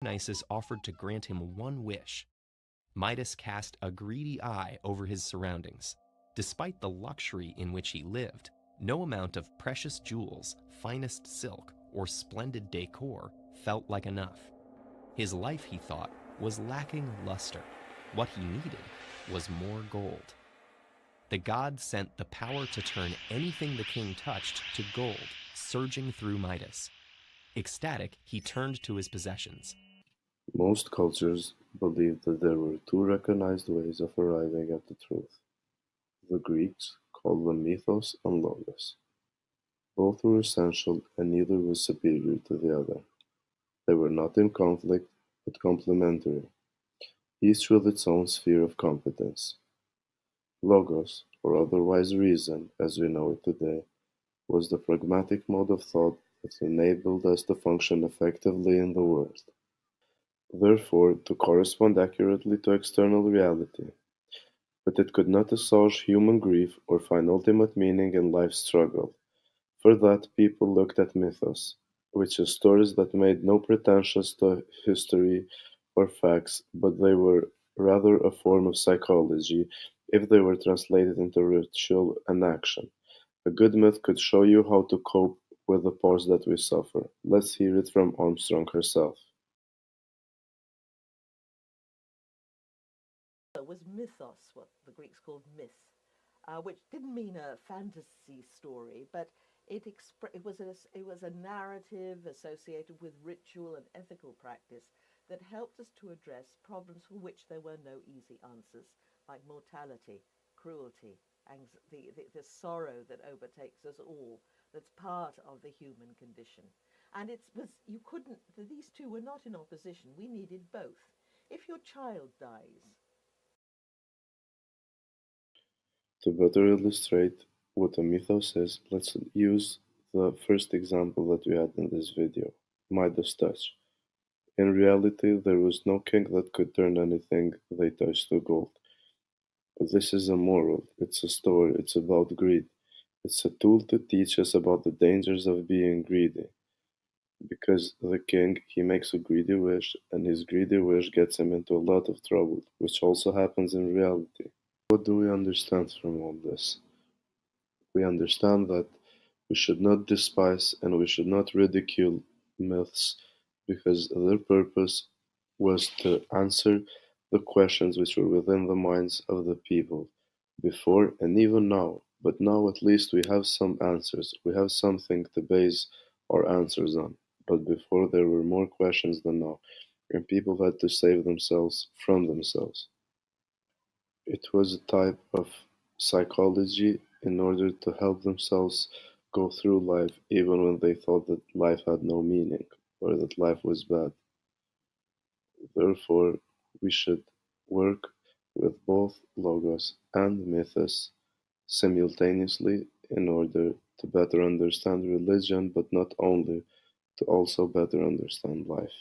Dionysus offered to grant him one wish. Midas cast a greedy eye over his surroundings. Despite the luxury in which he lived, no amount of precious jewels, finest silk, or splendid decor felt like enough. His life, he thought, was lacking luster. What he needed was more gold. The god sent the power to turn anything the king touched to gold, surging through Midas. Ecstatic, he turned to his possessions. Most cultures believed that there were two recognized ways of arriving at the truth. The Greeks called them Mythos and Logos. Both were essential and neither was superior to the other. They were not in conflict, but complementary, each with its own sphere of competence. Logos, or otherwise reason, as we know it today, was the pragmatic mode of thought that enabled us to function effectively in the world, therefore to correspond accurately to external reality. But it could not assuage human grief or find ultimate meaning in life's struggle. For that people looked at mythos, which is stories that made no pretensions to history or facts, but they were rather a form of psychology if they were translated into ritual and action. A good myth could show you how to cope with the parts that we suffer. Let's hear it from Armstrong herself. Was mythos, what the Greeks called myth, which didn't mean a fantasy story, but it was a narrative associated with ritual and ethical practice that helped us to address problems for which there were no easy answers, like mortality, cruelty, the sorrow that overtakes us all, that's part of the human condition. And you couldn't, these two were not in opposition. We needed both. If your child dies, To better illustrate what a mythos is, let's use the first example that we had in this video, Midas touch. In reality, there was no king that could turn anything they touched to gold. This is a moral, it's a story, it's about greed. It's a tool to teach us about the dangers of being greedy. Because the king, he makes a greedy wish, and his greedy wish gets him into a lot of trouble, which also happens in reality. What do we understand from all this? We understand that we should not despise and we should not ridicule myths because their purpose was to answer the questions which were within the minds of the people before and even now. But now at least we have some answers. We have something to base our answers on. But before there were more questions than now, and people had to save themselves from themselves. It was a type of psychology in order to help themselves go through life even when they thought that life had no meaning or that life was bad. Therefore, we should work with both logos and mythos simultaneously in order to better understand religion, but not only, to also better understand life.